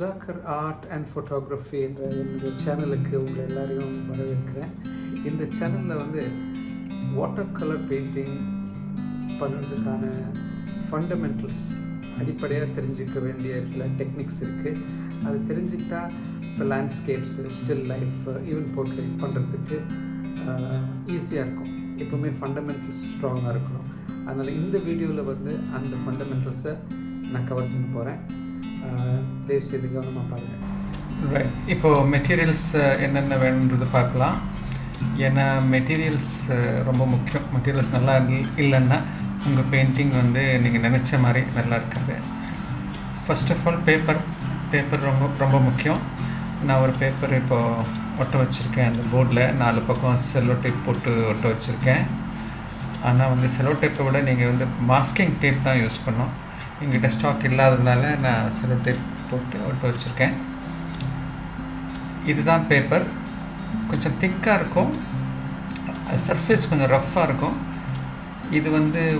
Sudhakar art and photography என்ற என்னுடைய சேனலுக்கு உங்களை எல்லாரையும் வரவேற்கிறேன். இந்த சேனலில் வாட்டர் கலர் பெயிண்டிங் பண்ணுறதுக்கான ஃபண்டமெண்டல்ஸ் அடிப்படையாக தெரிஞ்சுக்க வேண்டிய சில டெக்னிக்ஸ் இருக்குது. அது தெரிஞ்சுக்கிட்டா இப்போ லேண்ட்ஸ்கேப்ஸு, ஸ்டில் லைஃப், ஈவன் போர்ட்ரேட் பண்ணுறதுக்கு ஈஸியாக இருக்கும். எப்போவுமே ஃபண்டமெண்டல்ஸ் ஸ்ட்ராங்காக இருக்கணும். அதனால் இந்த வீடியோவில் அந்த ஃபண்டமெண்டல்ஸை நான் கவர் பண்ண போகிறேன். தயவு செய்து கவனமாக பாருங்கள். ரைட், இப்போது மெட்டீரியல்ஸ் என்னென்ன வேணுன்றது பார்க்கலாம். ஏன்னா மெட்டீரியல்ஸ் ரொம்ப முக்கியம். மெட்டீரியல்ஸ் நல்லா இல்லைன்னா உங்கள் பெயிண்டிங் நீங்கள் நினச்ச மாதிரி நல்லா இருக்காது. ஃபர்ஸ்ட் ஆஃப் ஆல் பேப்பர் ரொம்ப ரொம்ப முக்கியம். நான் ஒரு பேப்பர் இப்போது ஒட்ட வச்சுருக்கேன். அந்த போர்டில் 4 பக்கம் செல்லோ டேப் போட்டு ஒட்ட வச்சுருக்கேன். ஆனால் செல்லோ டேப்பை விட நீங்கள் மாஸ்கிங் டேப் தான் யூஸ் பண்ணோம். எங்கிட்ட ஸ்டாக் இல்லாததுனால நான் செல்லோ டேப் போட்டு ஒட்ட வச்சுருக்கேன். இதுதான் பேப்பர். கொஞ்சம் திக்காக இருக்கும், சர்ஃபேஸ் கொஞ்சம் ரஃப்பாக இருக்கும். இது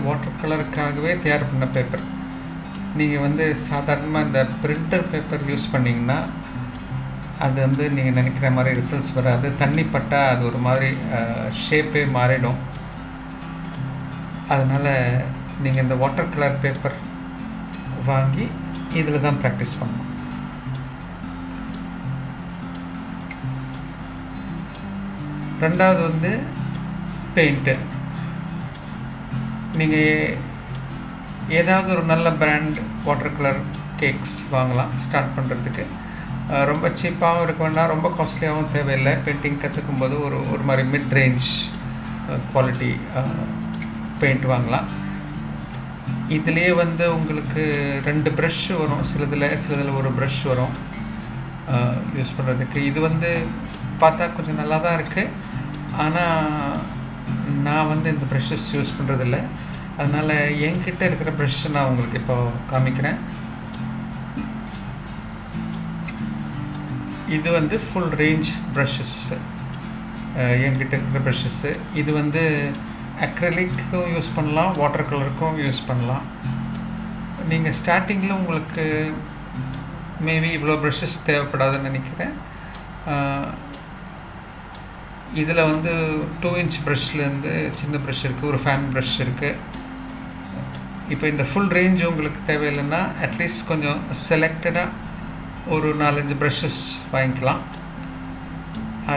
வாட்டர் கலருக்காகவே தயார் பண்ண பேப்பர். நீங்கள் சாதாரணமாக இந்த பிரிண்டர் பேப்பர் யூஸ் பண்ணிங்கன்னா அது நீங்கள் நினைக்கிற மாதிரி ரிசல்ட்ஸ் வராது. தண்ணி பட்டால் அது ஒரு மாதிரி ஷேப்பே மாறிடும். அதனால் நீங்கள் இந்த வாட்டர் கலர் பேப்பர் வாங்கி இதில் தான் ப்ராக்டிஸ் பண்ணணும். ரெண்டாவது பெயிண்ட்டு. நீங்கள் ஏதாவது ஒரு நல்ல பிராண்ட் வாட்டர் கலர் கேக்ஸ் வாங்கலாம் ஸ்டார்ட் பண்ணுறதுக்கு. ரொம்ப சீப்பாகவும் இருக்க வேண்டாம், ரொம்ப காஸ்ட்லியாகவும் தேவையில்லை. பெயிண்டிங் கற்றுக்கும்போது ஒரு மாதிரி மிட் ரேஞ்ச் குவாலிட்டி பெயிண்ட் வாங்கலாம். இதிலே உங்களுக்கு 2 ப்ரஷ் வரும். சிலதில் ஒரு ப்ரஷ் வரும் யூஸ் பண்ணுறதுக்கு. இது பார்த்தா கொஞ்சம் நல்லா தான் இருக்குது. ஆனால் நான் இந்த ப்ரஷஸ் யூஸ் பண்ணுறதில்ல. அதனால் என்கிட்ட இருக்கிற ப்ரஷ் நான் உங்களுக்கு இப்போ காமிக்கிறேன். இது ஃபுல் ரேஞ்ச் ப்ரஷஸ் என்கிட்ட இருக்கிற ப்ரஷஸ்ஸு. இது அக்ரிலிக்கும் யூஸ் பண்ணலாம், வாட்டர் கலருக்கும் யூஸ் பண்ணலாம். நீங்கள் ஸ்டார்டிங்கில் உங்களுக்கு மேபி இவ்வளோ ப்ரஷஸ் தேவைப்படாதுன்னு நினைக்கிறேன். இதில் 2 இன்ச் ப்ரஷ்லேருந்து சின்ன ப்ரஷ் இருக்குது, ஒரு ஃபேன் ப்ரஷ் இருக்குது. இப்போ இந்த ஃபுல் ரேஞ்ச் உங்களுக்கு தேவையில்லைன்னா அட்லீஸ்ட் கொஞ்சம் செலக்டடாக ஒரு 4-5 ப்ரஷஸ் வாங்கிக்கலாம்.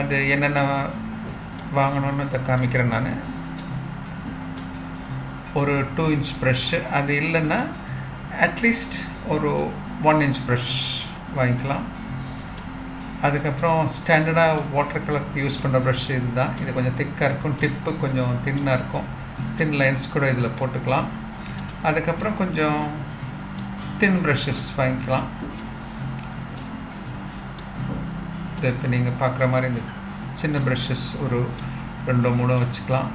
அது என்னென்ன வாங்கணுன்னு அதை காமிக்கிறேன் நான். ஒரு 2 இன்ச் ப்ரஷ்ஷு, அது இல்லைன்னா அட்லீஸ்ட் ஒரு 1 இன்ச் ப்ரஷ் வாங்கிக்கலாம். அதுக்கப்புறம் ஸ்டாண்டர்டாக வாட்டர் கலருக்கு யூஸ் பண்ணுற ப்ரஷ் இது தான். இது கொஞ்சம் திக்காக இருக்கும், டிப்பு கொஞ்சம் தின்னாக இருக்கும். தின் லைன்ஸ் கூட இதில் போட்டுக்கலாம். அதுக்கப்புறம் கொஞ்சம் தின் ப்ரஷஸ் வாங்கிக்கலாம். இது இப்போ நீங்கள் பார்க்குற மாதிரி இந்த சின்ன ப்ரஷஸ் ஒரு 2-3 வச்சுக்கலாம்.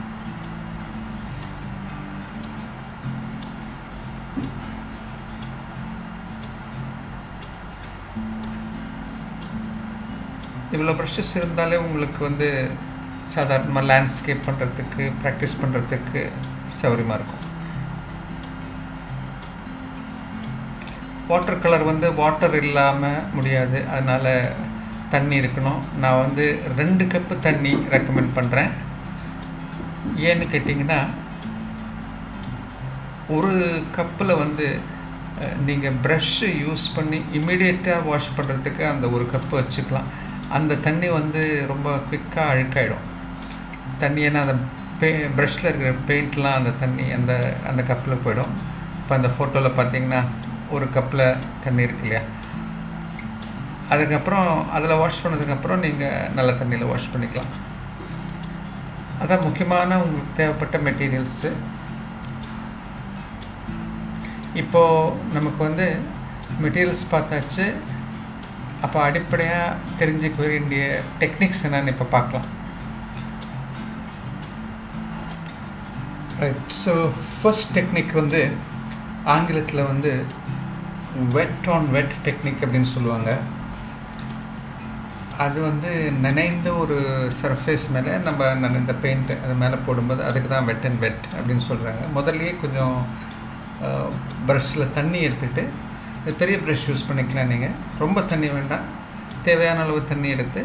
இவ்வளோ ப்ரஷஸ் இருந்தாலே உங்களுக்கு சாதாரணமாக லேண்ட்ஸ்கேப் பண்ணுறதுக்கு, ப்ராக்டிஸ் பண்ணுறதுக்கு சௌகரியமாக இருக்கும். வாட்டர் கலர் வாட்டர் இல்லாமல் முடியாது. அதனால் தண்ணி இருக்கணும். நான் 2 கப்பு தண்ணி ரெக்கமெண்ட் பண்ணுறேன். ஏன்னு கேட்டிங்கன்னா, ஒரு கப்பில் நீங்கள் ப்ரஷ்ஷு யூஸ் பண்ணி இம்மிடியேட்டாக வாஷ் பண்ணுறதுக்கு அந்த ஒரு கப்பு வச்சுக்கலாம். அந்த தண்ணி ரொம்ப குயிக்காக அழுக்காயிடும் தண்ணி. ஏன்னா அந்த ப்ரஷ்ஷில் இருக்கிற பெயிண்ட்லாம் அந்த தண்ணி அந்த கப்பில் போயிடும். இப்போ அந்த ஃபோட்டோவில் பார்த்தீங்கன்னா ஒரு கப்பில் தண்ணி இருக்கு இல்லையா, அதுக்கப்புறம் அதில் வாஷ் பண்ணதுக்கப்புறம் நீங்கள் நல்ல தண்ணியில் வாஷ் பண்ணிக்கலாம். அதான் முக்கியமான உங்களுக்கு தேவைப்பட்ட மெட்டீரியல்ஸு. இப்போது நமக்கு மெட்டீரியல்ஸ் பார்த்தாச்சு. அப்போ அடிப்படையாக தெரிஞ்சுக்க வேண்டிய டெக்னிக்ஸ் என்னன்னு இப்போ பார்க்கலாம். ரைட், ஸோ ஃபர்ஸ்ட் டெக்னிக் ஆங்கிலத்தில் வெட் ஆன் வெட் டெக்னிக் அப்படின்னு சொல்லுவாங்க. அது நனைந்த ஒரு சர்ஃபேஸ் மேலே நம்ம நனைந்த பெயிண்ட் அது மேலே போடும்போது அதுக்கு தான் வெட் அண்ட் வெட் அப்படின்னு சொல்கிறாங்க. முதல்லையே கொஞ்சம் ப்ரஷ்ஷில் தண்ணி எடுத்துகிட்டு இது பெரிய ப்ரஷ் யூஸ் பண்ணிக்கலாம். நீங்கள் ரொம்ப தண்ணி வேண்டாம், தேவையான அளவு தண்ணி எடுத்து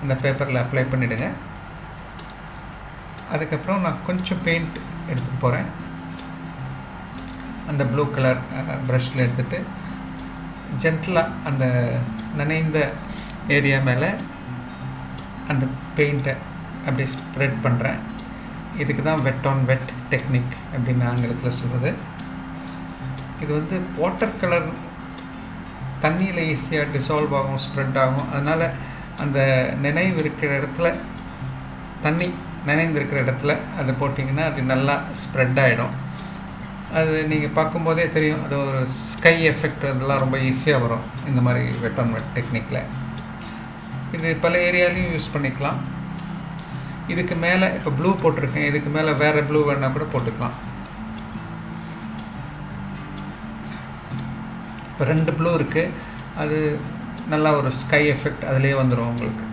அந்த பேப்பரில் அப்ளை பண்ணிவிடுங்க. அதுக்கப்புறம் நான் கொஞ்சம் பெயிண்ட் எடுத்துகிட்டு போகிறேன். அந்த ப்ளூ கலர் ப்ரஷில் எடுத்துகிட்டு ஜென்டலாக அந்த நனைந்த ஏரியா மேலே அந்த பெயிண்ட்டை அப்படி ஸ்ப்ரெட் பண்ணுறேன். இதுக்கு தான் வெட் ஆன் வெட் டெக்னிக் அப்படின்னு ஆங்கிலத்தில் சொல்கிறது. இது வந்து வாட்டர் கலர் தண்ணியில் ஈஸியாக டிசால்வ் ஆகும், ஸ்ப்ரெட் ஆகும். அதனால் அந்த நினைவு இருக்கிற இடத்துல, தண்ணி நினைந்திருக்கிற இடத்துல அது போட்டிங்கன்னா அது நல்லா ஸ்ப்ரெட் ஆகிடும். அது நீங்கள் பார்க்கும்போதே தெரியும், அது ஒரு ஸ்கை எஃபெக்ட் அதெல்லாம் ரொம்ப ஈஸியாக வரும் இந்த மாதிரி வெட் ஆன் வெட் டெக்னிக்கில். இது பல ஏரியாலையும் யூஸ் பண்ணிக்கலாம். இதுக்கு மேலே இப்போ ப்ளூ போட்டிருக்கேன், இதுக்கு மேலே வேறு ப்ளூ வேணால் கூட போட்டுக்கலாம். இப்போ 2 ப்ளூ இருக்குது, அது நல்லா ஒரு ஸ்கை எஃபெக்ட் அதிலே வந்துடும் உங்களுக்கு.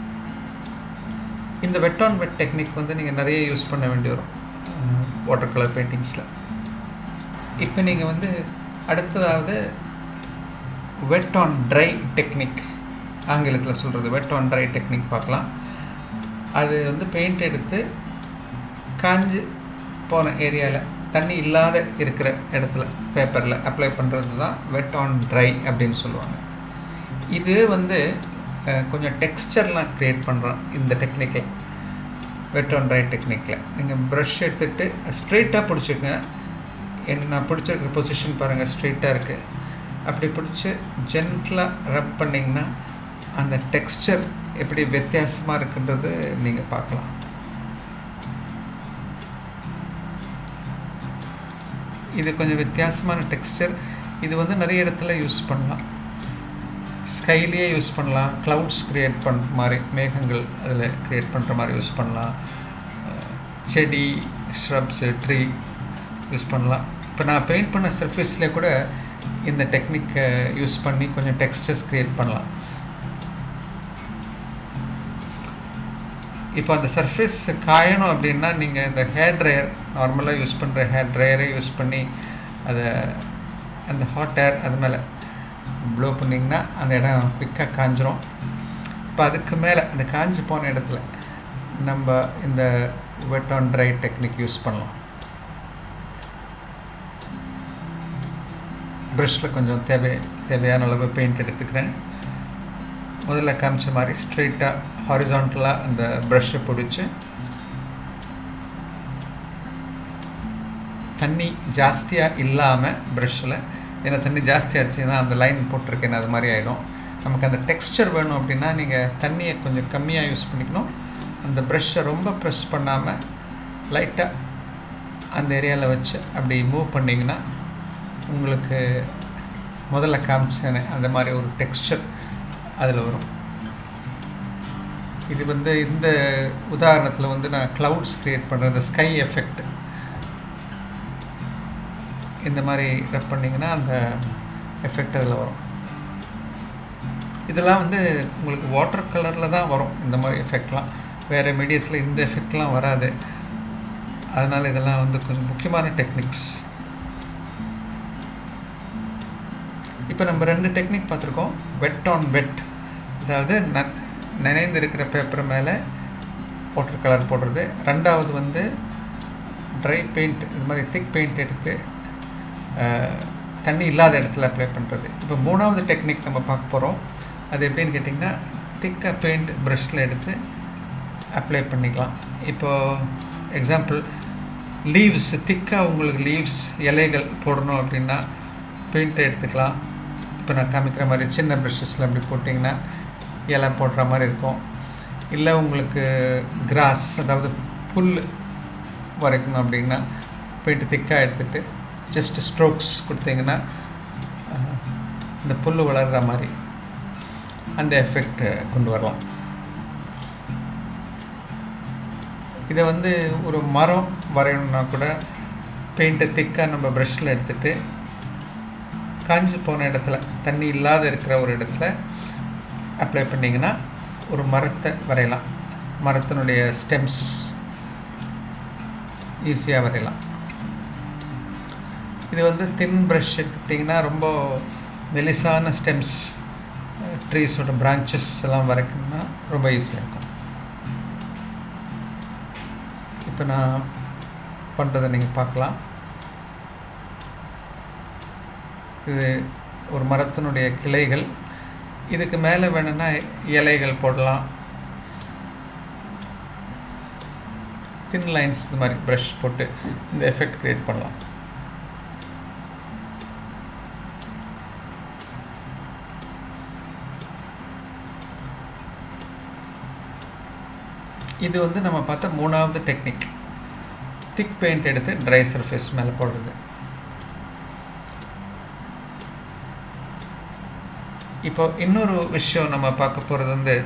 இந்த வெட் ஆன் வெட் டெக்னிக் வந்து நீங்கள் நிறைய யூஸ் பண்ண வேண்டி வரும் வாட்டர் கலர் பெயிண்டிங்ஸில். இப்போ நீங்கள் வந்து அடுத்ததாவது வெட் ஆன் ட்ரை டெக்னிக், ஆங்கிலத்தில் சொல்கிறது வெட் ஆன் ட்ரை டெக்னிக் பார்க்கலாம். அது வந்து பெயிண்ட் எடுத்து காஞ்சு போன ஏரியாவில் தண்ணி இல்லாத இருக்கிற இடத்துல பேப்பரில் அப்ளை பண்ணுறது தான் வெட் ஆன் ட்ரை அப்படின்னு சொல்லுவாங்க. இது வந்து கொஞ்சம் டெக்ஸ்சர்லாம் க்ரியேட் பண்ணுறோம் இந்த டெக்னிக்கில். வெட் ஆன் ட்ரை டெக்னிக்கில் நீங்கள் ப்ரஷ் எடுத்துகிட்டு ஸ்ட்ரெயிட்டாக பிடிச்சிக்கங்க. நான் பிடிச்சிருக்கிற பொசிஷன் பாருங்கள், ஸ்ட்ரெயிட்டாக இருக்குது. அப்படி பிடிச்சி ஜென்டலாக ரப் பண்ணிங்கன்னா அந்த டெக்ஸ்சர் எப்படி வித்தியாசமாக இருக்குன்றது நீங்கள் பார்க்கலாம். இது கொஞ்சம் வித்தியாசமான டெக்ஸ்சர். இது வந்து நிறைய இடத்துல யூஸ் பண்ணலாம். ஸ்கைலேயே யூஸ் பண்ணலாம், க்ளவுட்ஸ் க்ரியேட் பண்ணுற மாதிரி, மேகங்கள் அதில் க்ரியேட் பண்ணுற மாதிரி யூஸ் பண்ணலாம். செடி, ஷ்ரப்ஸு, ட்ரீ யூஸ் பண்ணலாம். இப்போ நான் பெயிண்ட் பண்ண சர்ஃபேஸில் கூட இந்த டெக்னிக்கை யூஸ் பண்ணி கொஞ்சம் டெக்ஸ்சர்ஸ் க்ரியேட் பண்ணலாம். இப்போ அந்த சர்ஃபேஸ் காயணும் அப்படின்னா நீங்கள் இந்த ஹேர் ட்ரையர், நார்மலாக யூஸ் பண்ணுற ஹேர் ட்ரையரை யூஸ் பண்ணி அதை அந்த ஹாட் ஏர் அது மேலே ப்ளோ பண்ணிங்கன்னா அந்த இடம் குயிக்காக காஞ்சிரும். இப்போ அதுக்கு மேலே அந்த காஞ்சி போன இடத்துல நம்ம இந்த wet on try technique use பண்ணலாம். ப்ரஷில் கொஞ்சம் தேவையான அளவு பெயிண்ட் எடுத்துக்கிறேன். முதல்ல காமிச்ச மாதிரி ஸ்ட்ரெயிட்டாக ஹாரிசான்டலாக அந்த ப்ரஷ்ஷை பிடிச்சி தண்ணி ஜாஸ்தியாக இல்லாமல் ப்ரஷ்ஷில், ஏன்னா தண்ணி ஜாஸ்தி அடிச்சிங்கன்னா அந்த லைன் போட்டிருக்கேன் அது மாதிரி ஆகிடும். நமக்கு அந்த டெக்ஸ்சர் வேணும் அப்படின்னா நீங்கள் தண்ணியை கொஞ்சம் கம்மியாக யூஸ் பண்ணிக்கணும். அந்த ப்ரஷ்ஷை ரொம்ப ப்ரெஸ் பண்ணாமல் லைட்டாக அந்த ஏரியாவில் வச்சு அப்படி மூவ் பண்ணிங்கன்னா உங்களுக்கு முதல்ல காமிச்சேனே அந்த மாதிரி ஒரு டெக்ஸ்சர் அதில் வரும். இது வந்து இந்த உதாரணத்தில் வந்து நான் க்ளவுட்ஸ் க்ரியேட் பண்ணுறேன், இந்த ஸ்கை எஃபெக்ட் இந்த மாதிரி ரப் பண்ணிங்கன்னா அந்த எஃபெக்ட் அதில் வரும். இதெல்லாம் வந்து உங்களுக்கு வாட்டர் கலரில் தான் வரும் இந்த மாதிரி எஃபெக்ட்லாம். வேறு மீடியத்தில் இந்த எஃபெக்ட்லாம் வராது. அதனால் இதெல்லாம் வந்து கொஞ்சம் முக்கியமான டெக்னிக்ஸ். இப்போ நம்ம 2 டெக்னிக் பார்த்துருக்கோம். வெட் ஆன் வெட், அதாவது நனைந்து இருக்கிற பேப்பர் மேலே வாட்டர் கலர் போடுறது. ரெண்டாவது வந்து ட்ரை பெயிண்ட், இது மாதிரி திக் பெயிண்ட் எடுத்து தண்ணி இல்லாத இடத்துல அப்ளை பண்ணுறது. இப்போ 3வது டெக்னிக் நம்ம பார்க்க போகிறோம். அது எப்படின்னு கேட்டிங்கன்னா, திக்காக பெயிண்ட் ப்ரஷில் எடுத்து அப்ளை பண்ணிக்கலாம். இப்போது எக்ஸாம்பிள் லீவ்ஸ், திக்காக உங்களுக்கு லீவ்ஸ் இலைகள் போடணும் அப்படின்னா பெயிண்ட்டை எடுத்துக்கலாம். இப்போ நான் காமிக்கிற மாதிரி சின்ன ப்ரஷஸில் அப்படி போட்டிங்கன்னா இலை போடுற மாதிரி இருக்கும். இல்லை உங்களுக்கு கிராஸ், அதாவது புல் வரைக்கணும் அப்படின்னா பெயிண்ட்டு திக்காக எடுத்துகிட்டு ஜஸ்ட் ஸ்ட்ரோக்ஸ் கொடுத்தீங்கன்னா இந்த புல் வளர்கிற மாதிரி அந்த எஃபெக்ட் கொண்டு வரலாம். இதை வந்து ஒரு மரம் வரையணுன்னா கூட பெயிண்ட்டை திக்காக நம்ம ப்ரஷில் எடுத்துகிட்டு காஞ்சி போன இடத்துல, தண்ணி இல்லாத இருக்கிற ஒரு இடத்துல அப்ளை பண்ணிங்கன்னா ஒரு மரத்தை வரையலாம். மரத்தினுடைய ஸ்டெம்ஸ் ஈஸியாக வரையலாம். இது வந்து தின் ப்ரஷ் எடுத்துக்கிட்டிங்கன்னா ரொம்ப மெலிசான ஸ்டெம்ஸ், ட்ரீஸோட பிரான்ச்சஸ் எல்லாம் வரைக்கும்னா ரொம்ப ஈஸியாக இருக்கும். இப்போ நான் பண்ணுறதை நீங்கள் பார்க்கலாம். இது ஒரு மரத்தினுடைய கிளைகள். இதுக்கு மேலே வேணும்னா இலைகள் போடலாம், தின் லைன்ஸ் இந்த மாதிரி ப்ரஷ் போட்டு இந்த எஃபெக்ட் க்ரியேட் பண்ணலாம். இது வந்து நம்ம பார்த்த 3வது டெக்னிக், திக் பெயிண்ட் எடுத்து ட்ரை சர்ஃபேஸ் மேலே போடுறது. இப்போ இன்னொரு விஷயம் நம்ம பார்க்க போகிறது வந்து,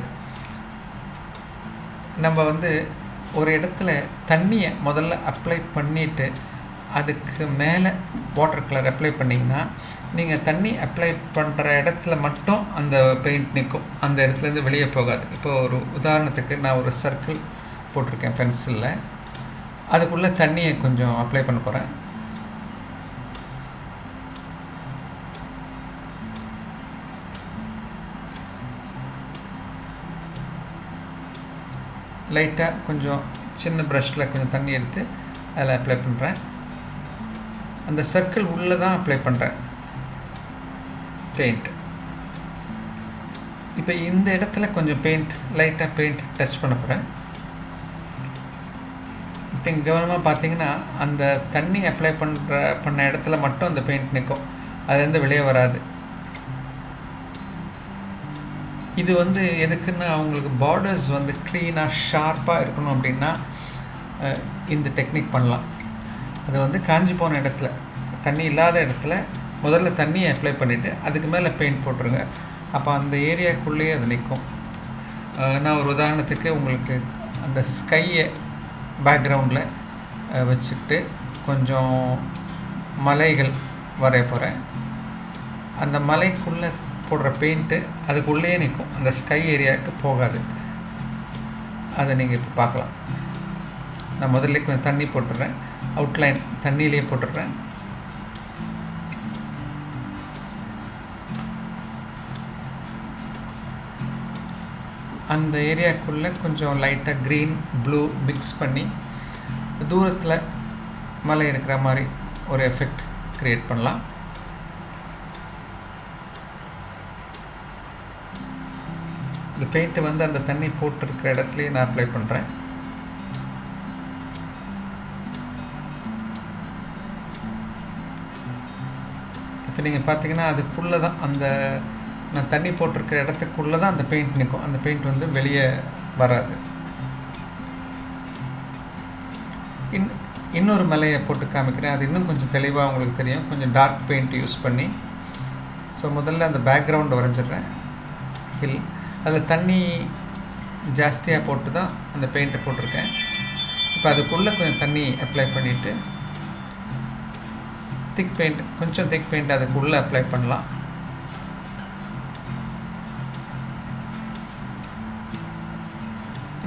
நம்ம வந்து ஒரு இடத்துல தண்ணியை முதல்ல அப்ளை பண்ணிவிட்டு அதுக்கு மேலே வாட்டர் கலர் அப்ளை பண்ணிங்கன்னா, நீங்கள் தண்ணி அப்ளை பண்ணுற இடத்துல மட்டும் அந்த பெயிண்ட் நிற்கும், அந்த இடத்துலேருந்து வெளியே போகாது. இப்போ ஒரு உதாரணத்துக்கு நான் ஒரு சர்க்கிள் போட்டிருக்கேன் பென்சிலில், அதுக்குள்ளே தண்ணியை கொஞ்சம் அப்ளை பண்ண போகிறேன். லைட்டாக கொஞ்சம் சின்ன ப்ரஷில் கொஞ்சம் தண்ணி எடுத்து அதில் அப்ளை பண்ணுறேன். அந்த சர்க்கிள் உள்ளே தான் அப்ளை பண்ணுறேன் பெயிண்ட். இப்போ இந்த இடத்துல கொஞ்சம் லைட்டாக பெயிண்ட் டச் பண்ண போகிறேன். இப்போ இங்கே கவனமாக பார்த்தீங்கன்னா அந்த தண்ணி அப்ளை பண்ண இடத்துல மட்டும் அந்த பெயிண்ட் நிற்கும், அதுலேருந்து வெளியே வராது. இது வந்து எதுக்குன்னா, அவங்களுக்கு பார்டர்ஸ் வந்து க்ளீனாக ஷார்ப்பாக இருக்கணும் அப்படின்னா இந்த டெக்னிக் பண்ணலாம். அது வந்து காஞ்சி போன இடத்துல, தண்ணி இல்லாத இடத்துல முதல்ல தண்ணியை அப்ளை பண்ணிவிட்டு அதுக்கு மேலே பெயிண்ட் போட்டுருங்க. அப்போ அந்த ஏரியாக்குள்ளேயே அது நிற்கும். நான் ஒரு உதாரணத்துக்கு உங்களுக்கு அந்த ஸ்கையை பேக்ரவுண்டில் வச்சுக்கிட்டு கொஞ்சம் மலைகள் வரைய போகிறேன். அந்த மலைக்குள்ளே போடுற பெயிண்ட்டு அதுக்குள்ளேயே நிற்கும், அந்த ஸ்கை ஏரியாவுக்கு போகாது. அதை நீங்கள் இப்போ பார்க்கலாம். நான் முதல்ல கொஞ்சம் தண்ணி போட்டுடுறேன், அவுட்லைன் தண்ணியிலே போட்டுடுறேன். அந்த ஏரியாக்குள்ளே கொஞ்சம் லைட்டாக க்ரீன் ப்ளூ மிக்ஸ் பண்ணி தூரத்தில் மலை இருக்கிற மாதிரி ஒரு எஃபெக்ட் க்ரியேட் பண்ணலாம். இந்த பெயிண்ட்டு வந்து அந்த தண்ணி போட்டிருக்கிற இடத்துலையே நான் அப்ளை பண்ணுறேன். இப்போ நீங்கள் பார்த்தீங்கன்னா அதுக்குள்ளே தான், அந்த நான் தண்ணி போட்டிருக்கிற இடத்துக்குள்ளே தான் அந்த பெயிண்ட் நிற்கும், அந்த பெயிண்ட் வந்து வெளியே வராது. இன்னொரு மலையை போட்டு காமிக்கிறேன், அது இன்னும் கொஞ்சம் தெளிவாக உங்களுக்கு தெரியும், கொஞ்சம் டார்க் பெயிண்ட் யூஸ் பண்ணி. ஸோ முதல்ல அந்த பேக்ரவுண்டை வரைஞ்சிடுறேன், ஹில். அதில் தண்ணி ஜாஸ்தியாக போட்டு தான் அந்த பெயிண்ட்டை போட்டிருக்கேன். இப்போ அதுக்குள்ளே கொஞ்சம் தண்ணி அப்ளை பண்ணிவிட்டு திக் பெயிண்ட் அதுக்குள்ளே அப்ளை பண்ணலாம்.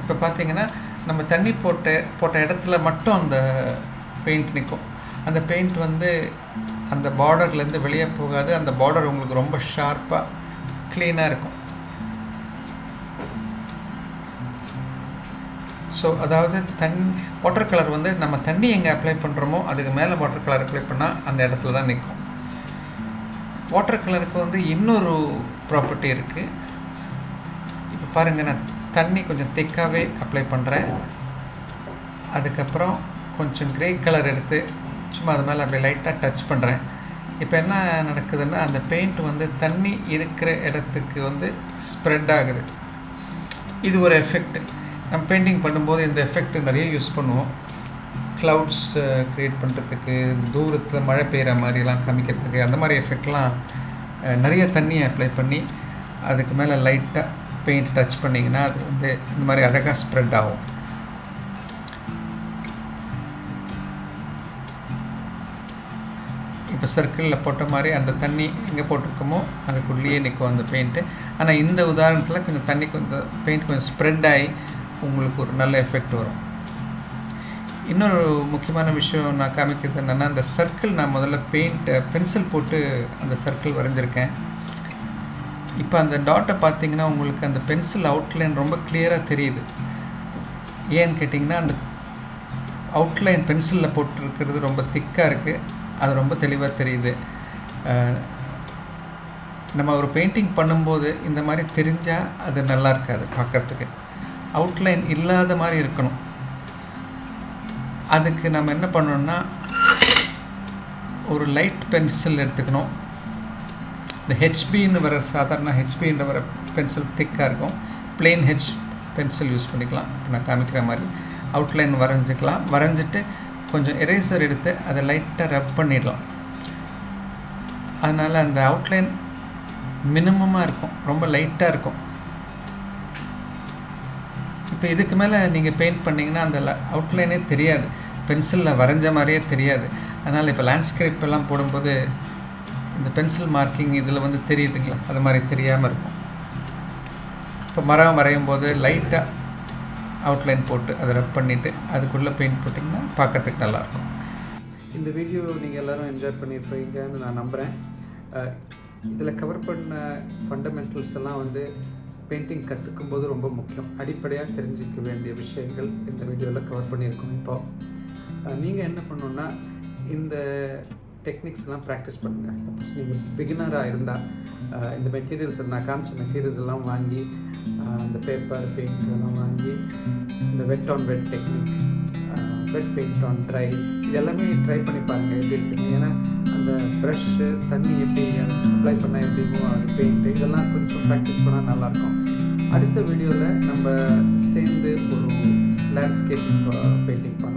இப்போ பார்த்தீங்கன்னா நம்ம தண்ணி போட்ட இடத்துல மட்டும் அந்த பெயிண்ட் நிற்கும். அந்த பெயிண்ட் வந்து அந்த பார்டர்லேருந்து வெளியே போகாது. அந்த பார்டர் உங்களுக்கு ரொம்ப ஷார்ப்பாக க்ளீனாக இருக்கும். ஸோ அதாவது வாட்டர் கலர் வந்து நம்ம தண்ணி எங்கே அப்ளை பண்ணுறோமோ அதுக்கு மேலே வாட்டர் கலர் அப்ளை பண்ணால் அந்த இடத்துல தான் நிற்கும். வாட்டர் கலருக்கு வந்து இன்னொரு ப்ராப்பர்ட்டி இருக்குது. இப்போ பாருங்கள், நான் தண்ணி கொஞ்சம் திக்காகவே அப்ளை பண்ணுறேன். அதுக்கப்புறம் கொஞ்சம் க்ரே கலர் எடுத்து சும்மா அது மேலே அப்படியே லைட்டாக டச் பண்ணுறேன். இப்போ என்ன நடக்குதுன்னா, அந்த பெயிண்ட் வந்து தண்ணி இருக்கிற இடத்துக்கு வந்து ஸ்ப்ரெட் ஆகுது. இது ஒரு எஃபெக்ட். நம்ம பெயிண்டிங் பண்ணும்போது இந்த எஃபெக்ட் நிறைய யூஸ் பண்ணுவோம். க்ளவுட்ஸ் க்ரியேட் பண்ணுறதுக்கு, தூரத்தில் மழை பெய்கிற மாதிரிலாம் காமிக்கிறதுக்கு, அந்த மாதிரி எஃபெக்ட்லாம் நிறைய தண்ணியை அப்ளை பண்ணி அதுக்கு மேலே லைட்டாக பெயிண்ட் டச் பண்ணிங்கன்னா அது வந்து இந்த மாதிரி அழகாக ஸ்ப்ரெட் ஆகும். இப்போ சர்க்கிளில் போட்ட மாதிரி அந்த தண்ணி எங்கே போட்டிருக்கோமோ அதுக்குள்ளேயே நிற்கும் அந்த பெயிண்ட்டு. ஆனால் இந்த உதாரணத்தில் கொஞ்சம் தண்ணி, கொஞ்சம் பெயிண்ட் கொஞ்சம் ஸ்ப்ரெட் ஆகி உங்களுக்கு ஒரு நல்ல எஃபெக்ட் வரும். இன்னொரு முக்கியமான விஷயம் நான் காமிக்கிறது என்னென்னா, அந்த சர்க்கிள் நான் முதல்ல பென்சில் போட்டு அந்த சர்க்கிள் வரைஞ்சிருக்கேன். இப்போ அந்த டாட்டை பார்த்தீங்கன்னா உங்களுக்கு அந்த பென்சில் அவுட்லைன் ரொம்ப கிளியராக தெரியுது. ஏன்னு கேட்டிங்கன்னா, அந்த அவுட்லைன் பென்சிலில் போட்டிருக்கிறது ரொம்ப திக்காக இருக்குது, அது ரொம்ப தெளிவாக தெரியுது. நம்ம ஒரு பெயிண்டிங் பண்ணும்போது இந்த மாதிரி தெரிஞ்சால் அது நல்லா இருக்காது பார்க்குறதுக்கு. அவுட்லைன் இல்லாத மாதிரி இருக்கணும். அதுக்கு நம்ம என்ன பண்ணணும்னா, ஒரு லைட் பென்சில் எடுத்துக்கணும். இந்த ஹெச்பின்னு வர சாதாரண ஹெச்பின்ற வர பென்சில் திக்காக இருக்கும். பிளெயின் ஹெச் பென்சில் யூஸ் பண்ணிக்கலாம். இப்போ நான் காமிக்கிற மாதிரி அவுட்லைன் வரைஞ்சிக்கலாம். வரைஞ்சிட்டு கொஞ்சம் எரேசர் எடுத்து அதை லைட்டாக ரப் பண்ணிடலாம். அதனால் அந்த அவுட்லைன் மினிமமாக இருக்கும், ரொம்ப லைட்டாக இருக்கும். இப்போ இதுக்கு மேலே நீங்கள் பெயிண்ட் பண்ணிங்கன்னா அந்த அவுட்லைனே தெரியாது, பென்சிலில் வரைஞ்ச மாதிரியே தெரியாது. அதனால் இப்போ லேண்ட்ஸ்கேப் எல்லாம் போடும்போது இந்த பென்சில் மார்க்கிங் இதில் வந்து தெரியுதுங்களா, அது மாதிரி தெரியாமல் இருக்கும். இப்போ மரம் வரையும் போது லைட்டாக அவுட்லைன் போட்டு அதை ரப் பண்ணிவிட்டு அதுக்குள்ளே பெயிண்ட் போட்டிங்கன்னா பார்க்குறதுக்கு நல்லாயிருக்கும். இந்த வீடியோ நீங்கள் எல்லோரும் என்ஜாய் பண்ணியிருப்பீங்கன்னு நான் நம்புகிறேன். இதில் கவர் பண்ண ஃபண்டமெண்டல்ஸ் எல்லாம் வந்து பெயிண்டிங் கற்றுக்கும் போது ரொம்ப முக்கியம். அடிப்படையாக தெரிஞ்சிக்க வேண்டிய விஷயங்கள் இந்த வீடியோவில் கவர் பண்ணியிருக்கோம். இப்போது நீங்கள் என்ன பண்ணணுன்னா, இந்த டெக்னிக்ஸ்லாம் ப்ராக்டிஸ் பண்ணுங்கள். சப்போஸ் நீங்கள் பிகினராக இருந்தால் இந்த மெட்டீரியல்ஸ் நான் காமிச்ச மெட்டீரியல்ஸ் எல்லாம் வாங்கி, இந்த பேப்பர் பெயிண்ட் இதெல்லாம் வாங்கி, இந்த wet on wet technique, wet paint on dry, இது எல்லாமே ட்ரை பண்ணி பாருங்கள் எப்படி இருக்குன்னு. ஏன்னா அந்த ப்ரஷ்ஷு தண்ணி எப்படி அப்ளை பண்ணால் எப்படி மூவ் ஆகுது, பெயிண்ட்டு, இதெல்லாம் கொஞ்சம் ப்ராக்டிஸ் பண்ணால் நல்லாயிருக்கும். அடுத்த வீடியோவில் நம்ம சேர்ந்து ஒரு லேண்ட்ஸ்கேப் பெயிண்டிங் பண்ணலாம்.